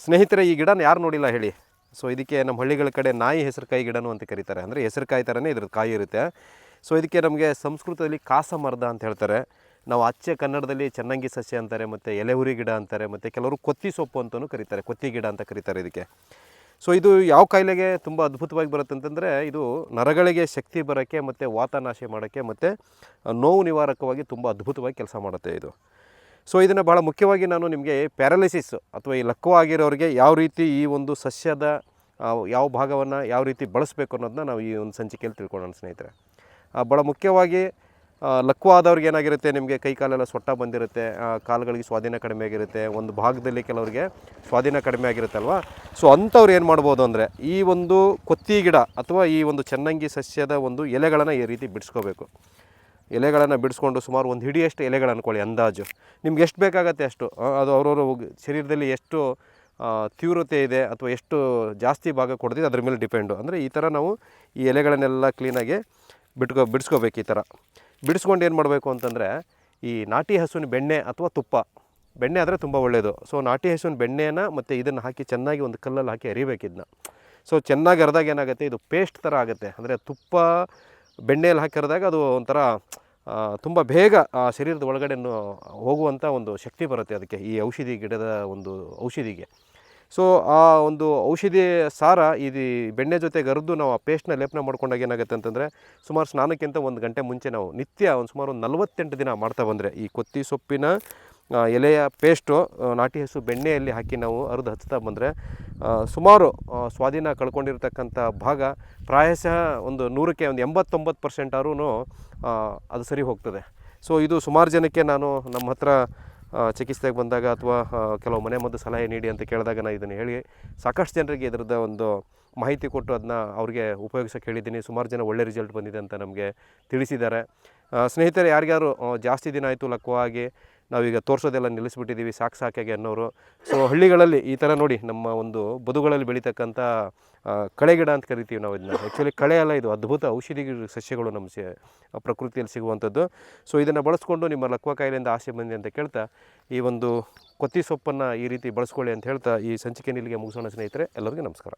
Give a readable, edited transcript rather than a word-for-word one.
ಸ್ನೇಹಿತರೆ, ಈ ಗಿಡನ ಯಾರು ನೋಡಿಲ್ಲ ಹೇಳಿ? ಸೊ ಇದಕ್ಕೆ ನಮ್ಮ ಹಳ್ಳಿಗಳ ಕಡೆ ನಾಯಿ ಹೆಸರುಕಾಯಿ ಗಿಡನೂ ಅಂತ ಕರೀತಾರೆ. ಅಂದರೆ ಹೆಸರುಕಾಯಿ ಥರನೇ ಇದ್ರದ್ದು ಕಾಯಿ ಇರುತ್ತೆ. ಸೊ ಇದಕ್ಕೆ ನಮಗೆ ಸಂಸ್ಕೃತದಲ್ಲಿ ಕಾಸಮರ್ದ ಅಂತ ಹೇಳ್ತಾರೆ. ನಾವು ಅಚ್ಚೆ ಕನ್ನಡದಲ್ಲಿ ಚನ್ನಂಗಿ ಸಸ್ಯ ಅಂತಾರೆ, ಮತ್ತು ಎಲೆಹುರಿ ಗಿಡ ಅಂತಾರೆ, ಮತ್ತು ಕೆಲವರು ಕೊತ್ತಿ ಸೊಪ್ಪು ಅಂತಲೂ ಕರೀತಾರೆ, ಕೊತ್ತಿ ಗಿಡ ಅಂತ ಕರೀತಾರೆ ಇದಕ್ಕೆ. ಸೊ ಇದು ಯಾವ ಕಾಯಿಲೆಗೆ ತುಂಬ ಅದ್ಭುತವಾಗಿ ಬರುತ್ತೆ ಅಂತಂದರೆ, ಇದು ನರಗಳಿಗೆ ಶಕ್ತಿ ಬರೋಕ್ಕೆ ಮತ್ತು ವಾತನಾಶ ಮಾಡೋಕ್ಕೆ ಮತ್ತು ನೋವು ನಿವಾರಕವಾಗಿ ತುಂಬ ಅದ್ಭುತವಾಗಿ ಕೆಲಸ ಮಾಡುತ್ತೆ ಇದು. ಸೊ ಇದನ್ನು ಭಾಳ ಮುಖ್ಯವಾಗಿ ನಾನು ನಿಮಗೆ ಪ್ಯಾರಾಲಿಸಿಸ್ ಅಥವಾ ಈ ಲಕ್ವವಾಗಿರೋರಿಗೆ ಯಾವ ರೀತಿ ಈ ಒಂದು ಸಸ್ಯದ ಯಾವ ಭಾಗವನ್ನು ಯಾವ ರೀತಿ ಬಳಸಬೇಕು ಅನ್ನೋದನ್ನ ನಾವು ಈ ಒಂದು ಸಂಚಿಕೆಯಲ್ಲಿ ತಿಳ್ಕೊಳ್ಳೋಣ ಸ್ನೇಹಿತರೆ. ಭಾಳ ಮುಖ್ಯವಾಗಿ ಲಕ್ವ ಆದವ್ರಿಗೆ ಏನಾಗಿರುತ್ತೆ, ನಿಮಗೆ ಕೈ ಕಾಲೆಲ್ಲ ಸೊಟ್ಟ ಬಂದಿರುತ್ತೆ, ಕಾಲುಗಳಿಗೆ ಸ್ವಾಧೀನ ಕಡಿಮೆ ಆಗಿರುತ್ತೆ, ಒಂದು ಭಾಗದಲ್ಲಿ ಕೆಲವರಿಗೆ ಸ್ವಾಧೀನ ಕಡಿಮೆ ಆಗಿರುತ್ತಲ್ವ. ಸೊ ಅಂಥವ್ರು ಏನು ಮಾಡ್ಬೋದು ಅಂದರೆ, ಈ ಒಂದು ಕೊತ್ತಿ ಗಿಡ ಅಥವಾ ಈ ಒಂದು ಚನ್ನಂಗಿ ಸಸ್ಯದ ಒಂದು ಎಲೆಗಳನ್ನು ಈ ರೀತಿ ಬಿಡಿಸ್ಕೋಬೇಕು. ಎಲೆಗಳನ್ನು ಬಿಡಿಸ್ಕೊಂಡು ಸುಮಾರು ಒಂದು ಹಿಡಿಯಷ್ಟು ಎಲೆಗಳು ಅಂದ್ಕೊಳ್ಳಿ, ಅಂದಾಜು ನಿಮ್ಗೆ ಎಷ್ಟು ಬೇಕಾಗತ್ತೆ ಅಷ್ಟು. ಅದು ಅವ್ರವ್ರ ಶರೀರದಲ್ಲಿ ಎಷ್ಟು ತೀವ್ರತೆ ಇದೆ ಅಥವಾ ಎಷ್ಟು ಜಾಸ್ತಿ ಭಾಗ ಕೊಡ್ತಿದೆ ಅದ್ರ ಮೇಲೆ ಡಿಪೆಂಡು. ಅಂದರೆ ಈ ಥರ ನಾವು ಈ ಎಲೆಗಳನ್ನೆಲ್ಲ ಕ್ಲೀನಾಗಿ ಬಿಡಿಸ್ಕೋಬೇಕು. ಈ ಥರ ಬಿಡಿಸ್ಕೊಂಡು ಏನು ಮಾಡಬೇಕು ಅಂತಂದರೆ, ಈ ನಾಟಿ ಹಸುವಿನ ಬೆಣ್ಣೆ ಅಥವಾ ತುಪ್ಪ, ಬೆಣ್ಣೆ ಆದರೆ ತುಂಬ ಒಳ್ಳೆಯದು. ಸೊ ನಾಟಿ ಹಸುವಿನ ಬೆಣ್ಣೆನ ಮತ್ತು ಇದನ್ನು ಹಾಕಿ ಚೆನ್ನಾಗಿ ಒಂದು ಕಲ್ಲಲ್ಲಿ ಹಾಕಿ ಅರಿಬೇಕು ಇದನ್ನ. ಸೊ ಚೆನ್ನಾಗಿ ಅರ್ದಾಗ ಏನಾಗುತ್ತೆ, ಇದು ಪೇಸ್ಟ್ ಥರ ಆಗುತ್ತೆ. ಅಂದರೆ ತುಪ್ಪ ಬೆಣ್ಣೆಯಲ್ಲಿ ಹಾಕಿ ಅರ್ದಾಗ ಅದು ಒಂಥರ ತುಂಬ ಬೇಗ ಶರೀರದ ಒಳಗಡೆ ಹೋಗುವಂಥ ಒಂದು ಶಕ್ತಿ ಬರುತ್ತೆ ಅದಕ್ಕೆ, ಈ ಔಷಧಿ ಗಿಡದ ಒಂದು ಔಷಧಿಗೆ. ಸೊ ಆ ಒಂದು ಔಷಧಿ ಸಾರ ಇದು ಬೆಣ್ಣೆ ಜೊತೆಗೆ ಅರೆದು ನಾವು ಆ ಪೇಸ್ಟ್ನ ಲೇಪನ ಮಾಡ್ಕೊಂಡಾಗ ಏನಾಗುತ್ತೆ ಅಂತಂದರೆ, ಸುಮಾರು ಸ್ನಾನಕ್ಕಿಂತ 1 ಗಂಟೆ ಮುಂಚೆ ನಾವು ನಿತ್ಯ ಒಂದು ಸುಮಾರು 48 ದಿನ ಮಾಡ್ತಾ ಬಂದರೆ ಈ ಕೊತ್ತಿ ಸೊಪ್ಪಿನ ಎಲೆಯ ಪೇಸ್ಟು ನಾಟಿ ಹಸು ಬೆಣ್ಣೆಯಲ್ಲಿ ಹಾಕಿ ನಾವು ಅರೆದು ಹಚ್ತಾ ಬಂದರೆ ಸುಮಾರು ಸ್ವಾಧೀನ ಕಳ್ಕೊಂಡಿರ್ತಕ್ಕಂಥ ಭಾಗ ಪ್ರಾಯಶಃ ಒಂದು 100ಕ್ಕೆ ಒಂದು 89% ಆದ್ರೂ ಅದು ಸರಿ ಹೋಗ್ತದೆ. ಸೊ ಇದು ಸುಮಾರು ಜನಕ್ಕೆ ನಾನು ನಮ್ಮ ಹತ್ರ ಚಿಕಿತ್ಸೆಗೆ ಬಂದಾಗ ಅಥವಾ ಕೆಲವು ಮನೆ ಮದ್ದು ಸಲಹೆ ನೀಡಿ ಅಂತ ಕೇಳಿದಾಗ ನಾನು ಇದನ್ನು ಹೇಳಿ ಸಾಕಷ್ಟು ಜನರಿಗೆ ಇದರದ ಒಂದು ಮಾಹಿತಿ ಕೊಟ್ಟು ಅದನ್ನ ಅವ್ರಿಗೆ ಉಪಯೋಗಿಸೋಕೆ ಹೇಳಿದ್ದೀನಿ. ಸುಮಾರು ಜನ ಒಳ್ಳೆ ರಿಸಲ್ಟ್ ಬಂದಿದೆ ಅಂತ ನಮಗೆ ತಿಳಿಸಿದ್ದಾರೆ. ಸ್ನೇಹಿತರೆ, ಯಾರಿಗಾರು ಜಾಸ್ತಿ ದಿನ ಆಯಿತು ಲಕ್ವವಾಗಿ ನಾವೀಗ ತೋರಿಸೋದೆಲ್ಲ ನಿಲ್ಲಿಸ್ಬಿಟ್ಟಿದ್ದೀವಿ ಸಾಕಾಗಿ ಅನ್ನೋರು, ಸೊ ಹಳ್ಳಿಗಳಲ್ಲಿ ಈ ಥರ ನೋಡಿ ನಮ್ಮ ಒಂದು ಬದುಗಳಲ್ಲಿ ಬೆಳೀತಕ್ಕಂಥ ಕಳೆ ಗಿಡ ಅಂತ ಕರಿತೀವಿ ನಾವು ಇದನ್ನ. ಆ್ಯಕ್ಚುಲಿ ಕಳೆ ಅಲ್ಲ, ಇದು ಅದ್ಭುತ ಔಷಧಿ ಸಸ್ಯಗಳು ನಮ್ಮ ಪ್ರಕೃತಿಯಲ್ಲಿ ಸಿಗುವಂಥದ್ದು. ಸೊ ಇದನ್ನು ಬಳಸ್ಕೊಂಡು ನಿಮ್ಮ ಲಕ್ವ ಕಾಯಿಲೆಯಿಂದ ಆಸೆ ಬಂದಿ ಅಂತ ಕೇಳ್ತಾ ಈ ಒಂದು ಕೊತ್ತಿ ಸೊಪ್ಪನ್ನು ಈ ರೀತಿ ಬಳಸ್ಕೊಳ್ಳಿ ಅಂತ ಹೇಳ್ತಾ ಈ ಸಂಚಿಕೆ ಇಲ್ಲಿಗೆ ಮುಗಿಸೋಣ ಸ್ನೇಹಿತರೆ. ಎಲ್ಲರಿಗೂ ನಮಸ್ಕಾರ.